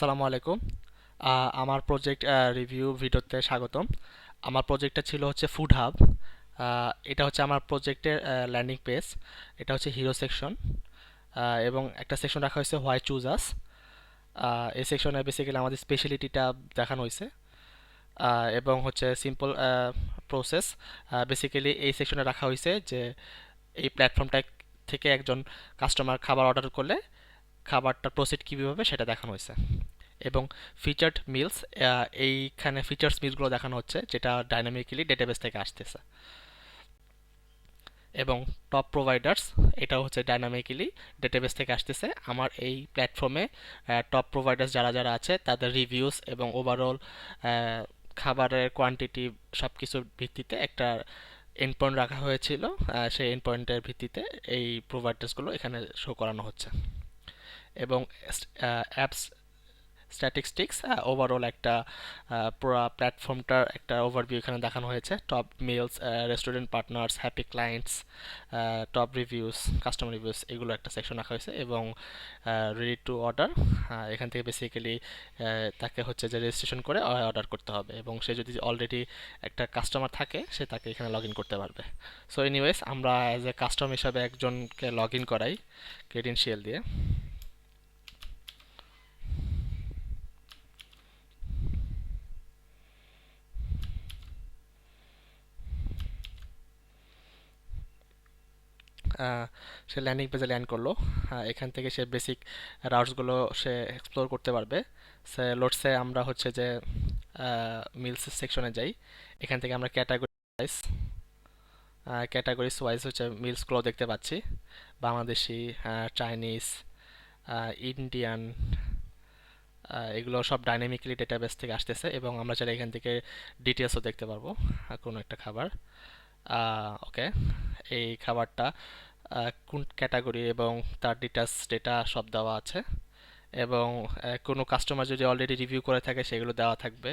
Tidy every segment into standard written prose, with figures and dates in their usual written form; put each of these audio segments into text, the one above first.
আসসালামু আলাইকুম। আমার প্রজেক্ট রিভিউ ভিডিওতে স্বাগতম। আমার প্রজেক্টটা ছিল হচ্ছে ফুড হাব। এটা হচ্ছে আমার প্রজেক্টের ল্যান্ডিং পেজ। এটা হচ্ছে হিরো সেকশন, এবং একটা সেকশন রাখা হয়েছে হোয়াই চুজ আস। এই সেকশনে বেসিক্যালি আমাদের স্পেশালিটিটা দেখানো হয়েছে, এবং হচ্ছে সিম্পল প্রসেস। বেসিক্যালি এই সেকশনে রাখা হয়েছে যে এই প্ল্যাটফর্মটা থেকে একজন কাস্টমার খাবার অর্ডার করলে খাবারটার প্রসিড কীভাবে হবে সেটা দেখানো হয়েছে। এবং ফিচার্ড মিলস, এইখানে ফিচার্স মিলসগুলো দেখানো হচ্ছে যেটা ডাইনামিক্যালি ডেটাবেস থেকে আসতেছে। এবং টপ প্রোভাইডার্স, এটাও হচ্ছে ডাইনামিক্যালি ডেটাবেস থেকে আসতেছে। আমার এই প্ল্যাটফর্মে টপ প্রোভাইডার্স যারা যারা আছে তাদের রিভিউস এবং ওভারঅল খাবারের কোয়ান্টিটি সব কিছুর ভিত্তিতে একটা এন্ড পয়েন্ট রাখা হয়েছিল। সেই এন্ড পয়েন্টের ভিত্তিতে এই প্রোভাইডার্সগুলো এখানে শো করানো হচ্ছে। এবং অ্যাপস স্ট্যাটিস্টিক্স, ওভারঅল একটা পুরো প্ল্যাটফর্মটার একটা ওভারভিউ এখানে দেখানো হয়েছে। Top meals, restaurant partners, happy clients, top reviews, customer reviews, এগুলো একটা সেকশন রাখা হয়েছে। এবং রেডি টু অর্ডার, এখান থেকে বেসিক্যালি তাকে হচ্ছে যে রেজিস্ট্রেশন করে অর্ডার করতে হবে, এবং সে যদি অলরেডি একটা কাস্টমার থাকে সে তাকে এখানে লগ ইন করতে পারবে। সো এনিওয়েজ, আমরা অ্যাজ এ কাস্টমার হিসাবে একজনকে লগ ইন করাই ক্রেডেনশিয়াল দিয়ে। আহ, সে ল্যান্ডিং পেজে ল্যান্ড করলো। এখান থেকে সে বেসিক রাউটসগুলো সে এক্সপ্লোর করতে পারবে। সে লোডসে আমরা হচ্ছে যে মিলস সেকশনে যাই। এখান থেকে আমরা ক্যাটাগরিজ ওয়াইজ হচ্ছে মিলসগুলো দেখতে পাচ্ছি। বাংলাদেশি, চাইনিজ, ইন্ডিয়ান, এগুলো সব ডাইনামিক্যালি ডেটাবেস থেকে আসতেছে, এবং আমরা চাইলে এখান থেকে ডিটেলসও দেখতে পারবো কোনো একটা খাবার। ওকে, এই খাবারটা কোন ক্যাটাগরি এবং তার ডিটেলস ডেটা সব দেওয়া আছে। এবং কোনো কাস্টমার যদি অলরেডি রিভিউ করে থাকে সেগুলো দেওয়া থাকবে।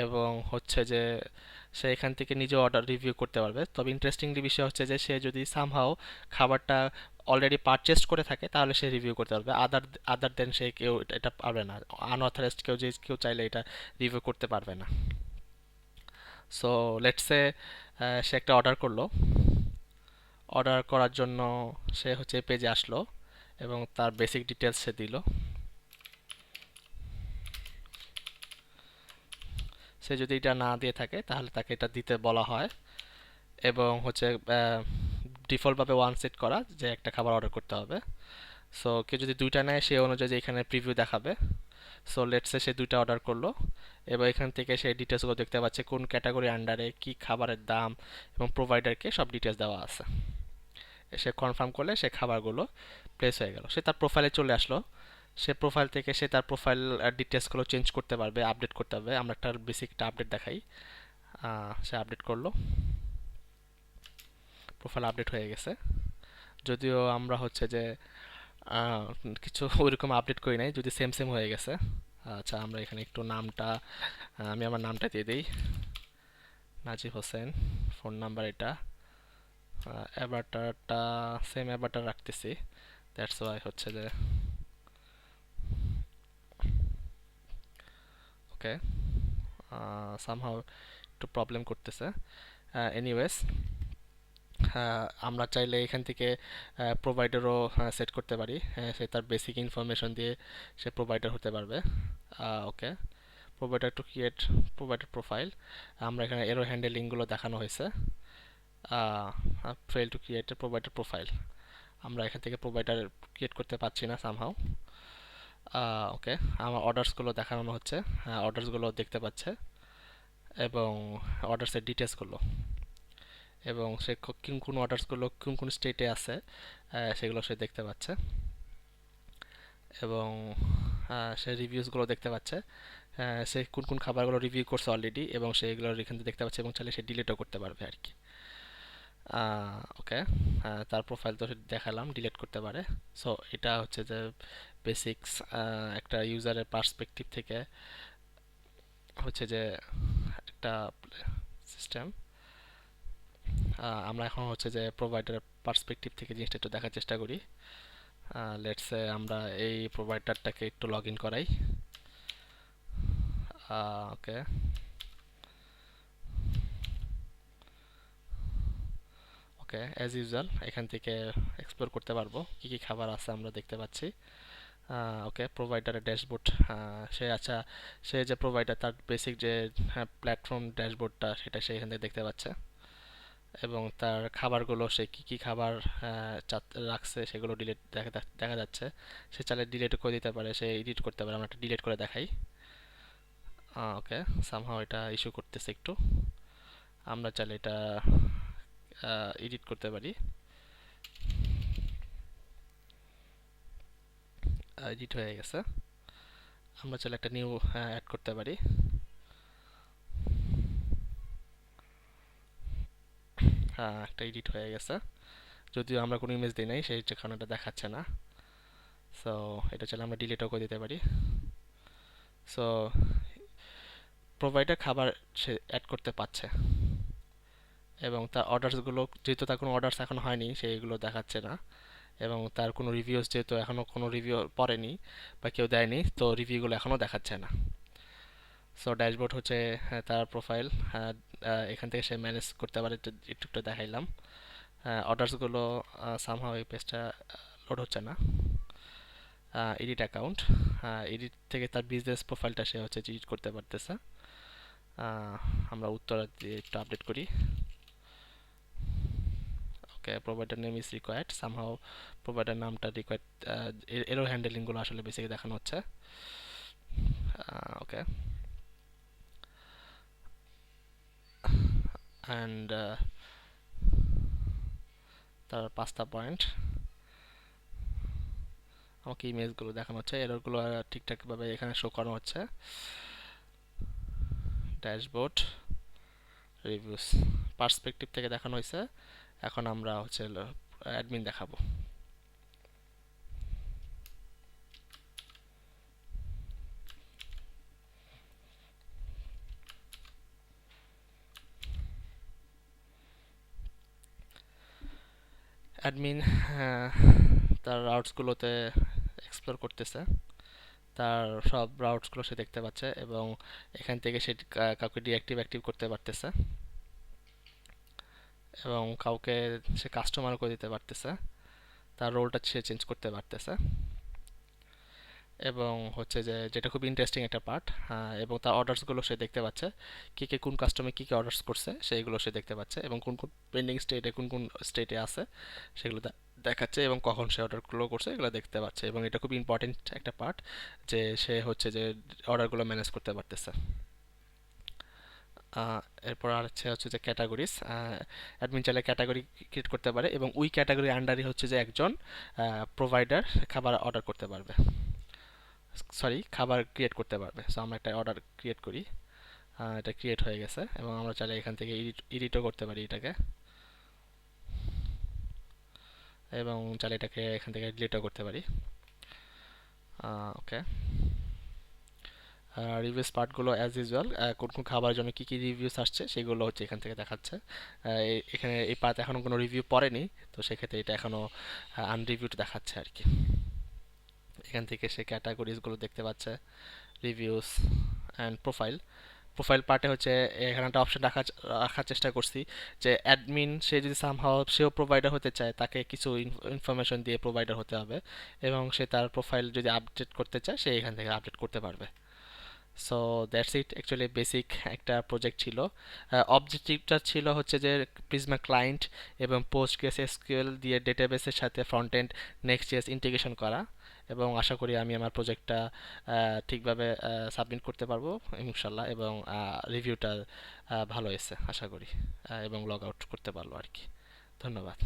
এবং হচ্ছে যে সে এখান থেকে নিজে অর্ডার রিভিউ করতে পারবে। তবে ইন্টারেস্টিংলি বিষয় হচ্ছে যে সে যদি সামহাও খাবারটা অলরেডি পারচেস করে থাকে তাহলে সে রিভিউ করতে পারবে। আদার দেন সে কেউ এটা পারবে না। আনঅথরাইজড কেউ চাইলে এটা রিভিউ করতে পারবে না। সো লেটস সে সে একটা অর্ডার করলো। অর্ডার করার জন্য সে হচ্ছে পেজে আসলো এবং তার বেসিক ডিটেলস সে দিল। সে যদি এটা না দিয়ে থাকে তাহলে তাকে এটা দিতে বলা হয়, এবং হচ্ছে ডিফল্টভাবে ওয়ান সেট করা যে একটা খাবার অর্ডার করতে হবে। সো কেউ যদি দুইটা নেয় সে অনুযায়ী এখানে প্রিভিউ দেখাবে। সো লেটসে সে দুইটা অর্ডার করলো, এবং এখান থেকে সে ডিটেলসগুলো দেখতে পাচ্ছে কোন ক্যাটাগরি আন্ডারে কী খাবারের দাম, এবং প্রোভাইডারকে সব ডিটেলস দেওয়া আছে। সে কনফার্ম করলে সে খাবারগুলো প্লেস হয়ে গেল। সে তার প্রোফাইলে চলে আসলো। সে প্রোফাইল থেকে সে তার প্রোফাইল ডিটেলসগুলো চেঞ্জ করতে পারবে, আপডেট করতে পারবে। আমরা একটা বেসিক একটা আপডেট দেখাই। সে আপডেট করলো, প্রোফাইল আপডেট হয়ে গেছে। যদিও আমরা হচ্ছে যে আহ, কিছু ওইরকম আপডেট করি নাই, যদি সেম সেম হয়ে গেছে। আচ্ছা, আমরা এখানে একটু নামটা, আমি আমার নামটা দিয়ে দিই, নাজিব হোসেন। ফোন নাম্বার এটা, অ্যাভাটারটা সেম অ্যাভাটার রাখতেছি। দ্যাটস ওয়াই হচ্ছে যে ওকে, সামহাও একটু প্রবলেম করতেছে। এনিওয়েজ, আমরা চাইলে এখান থেকে প্রোভাইডারও সেট করতে পারি। সে তার বেসিক ইনফরমেশন দিয়ে সে প্রোভাইডার হতে পারবে। Okay, provider to create provider profile, আমরা এখানে এরো হ্যান্ডেলিংগুলো দেখানো হয়েছে। Fail to create a provider profile, আমরা এখান থেকে প্রোভাইডার ক্রিয়েট করতে পারছি না সামহাও। ওকে, আমার অর্ডার্সগুলো দেখানো হচ্ছে, অর্ডার্সগুলো দেখতে পাচ্ছে, এবং অর্ডার্সের ডিটেলসগুলো, এবং সে কোন কোন অর্ডার্সগুলো কোন কোন স্টেটে আছে সেগুলো সে দেখতে পাচ্ছে। এবং সে রিভিউসগুলো দেখতে পাচ্ছে, সে কোন কোন খাবারগুলো রিভিউ করছে অলরেডি, এবং সেগুলো এখান থেকে দেখতে পাচ্ছে, এবং চাইলে সে ডিলিটও করতে পারবে আর কি। ওকে, তার প্রোফাইল তো দেখালাম, ডিলিট করতে পারে। সো এটা হচ্ছে যে বেসিক্স একটা ইউজারের পার্সপেক্টিভ থেকে হচ্ছে যে একটা সিস্টেম। আমরা এখন হচ্ছে যে প্রোভাইডার পার্সপেক্টিভ থেকে জিনিসটা একটু দেখার চেষ্টা করি। লেটসে আমরা এই প্রোভাইডারটাকে একটু লগ ইন করাই। ওকে, ওকে, অ্যাজ ইউজুয়াল এখান থেকে এক্সপ্লোর করতে পারবো কি কি খাবার আছে আমরা দেখতে পাচ্ছি। ওকে, প্রোভাইডারের ড্যাশবোর্ড, সে আচ্ছা, সে যে প্রোভাইডার তার বেসিক যে প্ল্যাটফর্ম ড্যাশবোর্ডটা সেটা সে এখান থেকে দেখতে পাচ্ছে, এবং তার খাবারগুলো সে কি কি খাবার রাখছে সেগুলো ডিলিট দেখা দেখা যাচ্ছে। সে চাইলে ডিলিট করে দিতে পারে, সে এডিট করতে পারে, আমরা একটা ডিলিট করে দেখাই। ওকে, সামহাও এটা ইস্যু করতেছে একটু, আমরা চাইলে এটা এডিট করতে পারি। এডিট হয়ে গেছে, আমরা চাইলে একটা নিউ অ্যাড করতে পারি। হ্যাঁ, একটা এডিট হয়ে গেছে, যদিও আমরা কোনো ইমেজ দিই নাই সেই কারণে এটা দেখাচ্ছে না। সো এটা চাইলে আমরা ডিলিটও করে দিতে পারি। সো প্রোভাইডার খাবার সে অ্যাড করতে পারছে, এবং তার অর্ডারসগুলো যেহেতু তার কোনো অর্ডারস এখন হয়নি সেইগুলো দেখাচ্ছে না, এবং তার কোনো রিভিউস যেহেতু এখনও কোনো রিভিউ পড়েনি বা কেউ দেয়নি, তো রিভিউগুলো এখনও দেখাচ্ছে না। সো ড্যাশবোর্ড হচ্ছে তার প্রোফাইল, এখান থেকে সে ম্যানেজ করতে পারে, একটু একটু একটু দেখাইলাম। অর্ডারসগুলো সামহাও এই পেজটা লোড হচ্ছে না। এডিট অ্যাকাউন্ট, এডিট থেকে তার বিজনেস প্রোফাইলটা সে হচ্ছে এডিট করতে পারতেছে। আমরা উত্তর দিয়ে একটু আপডেট করি। Okay, provider name is required, somehow provider নামটা রিকোয়ার্ড, এরো হ্যান্ডেলিংগুলো আসলে বেসিক দেখানো হচ্ছে। ওকে, অ্যান্ড তার 5টা পয়েন্ট আমাকে ইমেজগুলো দেখানো হচ্ছে, এররগুলো ঠিকঠাকভাবে এখানে শো করানো হচ্ছে। ড্যাশবোর্ড, রিভিউস, পার্সপেক্টিভ থেকে দেখানো হয়েছে। এখন আমরা হচ্ছে অ্যাডমিন দেখাবো। অ্যাডমিন তার রাউটসগুলোতে এক্সপ্লোর করতেছে, তার সব রাউটসগুলো সে দেখতে পাচ্ছে, এবং এখান থেকে সে কাউকে ডিঅ্যাক্টিভ অ্যাক্টিভ করতে পারতেছে, এবং কাউকে সে কাস্টমার করে দিতে পারতেছে, তার রোলটা সে চেঞ্জ করতে পারতেছে, এবং হচ্ছে যে যেটা খুব ইন্টারেস্টিং একটা পার্ট, এবং তার অর্ডারসগুলো সে দেখতে পাচ্ছে, কী কে কোন কাস্টমার কী কী অর্ডার্স করছে সেইগুলো সে দেখতে পাচ্ছে, এবং কোন কোন পেন্ডিং স্টেটে কোন কোন স্টেটে আছে সেগুলো দেখাচ্ছে, এবং কখন সে অর্ডারগুলো করছে এগুলো দেখতে পাচ্ছে, এবং এটা খুব ইম্পর্টেন্ট একটা পার্ট যে সে হচ্ছে যে অর্ডারগুলো ম্যানেজ করতে পারতেছে। এরপর আর হচ্ছে যে ক্যাটাগরিজ, অ্যাডমিন চাইলে ক্যাটাগরি ক্রিয়েট করতে পারে, এবং ওই ক্যাটাগরি আন্ডারই হচ্ছে যে একজন প্রোভাইডার খাবার অর্ডার করতে পারবে, সরি খাবার ক্রিয়েট করতে পারবে। সো আমরা একটা অর্ডার ক্রিয়েট করি, এটা ক্রিয়েট হয়ে গেছে, এবং আমরা চাইলে এখান থেকে এডিটও করতে পারি এটাকে, এবং চাইলে এটাকে এখান থেকে ডিলিটও করতে পারি। ওকে, রিভিউস পার্টগুলো অ্যাজ ইউজুয়াল, কোন কোন খাবারের জন্য কী কী রিভিউস আসছে সেগুলো হচ্ছে এখান থেকে দেখাচ্ছে। এখানে এই পার্ট এখনও কোনো রিভিউ পড়েনি, তো সেক্ষেত্রে এটা এখনও আনরিভিউড দেখাচ্ছে আর কি। এখান থেকে সে ক্যাটাগরিজগুলো দেখতে পাচ্ছে, রিভিউস অ্যান্ড প্রোফাইল। প্রোফাইল পার্টে হচ্ছে এখানে একটা অপশন রাখার চেষ্টা করছি যে অ্যাডমিন সে যদি সামহাও সেও প্রোভাইডার হতে চায়, তাকে কিছু ইনফরমেশন দিয়ে প্রোভাইডার হতে হবে, এবং সে তার প্রোফাইল যদি আপডেট করতে চায় সে এখান থেকে আপডেট করতে পারবে। So that's it, actually basic একটা প্রজেক্ট ছিল। অবজেক্টিভটা ছিল হচ্ছে যে প্রিজমা ক্লায়েন্ট এবং পোস্টগ্রেস এসকিউএল দিয়ে ডেটাবেসের সাথে ফ্রন্ট এন্ড নেক্সট.জেএস ইন্টিগ্রেশন করা, এবং আশা করি আমি আমার প্রজেক্টটা ঠিকভাবে সাবমিট করতে পারবো ইনশাল্লাহ, এবং রিভিউটা ভালো এসেছে আশা করি, এবং লগ আউট করতে পারলো আর কি। ধন্যবাদ।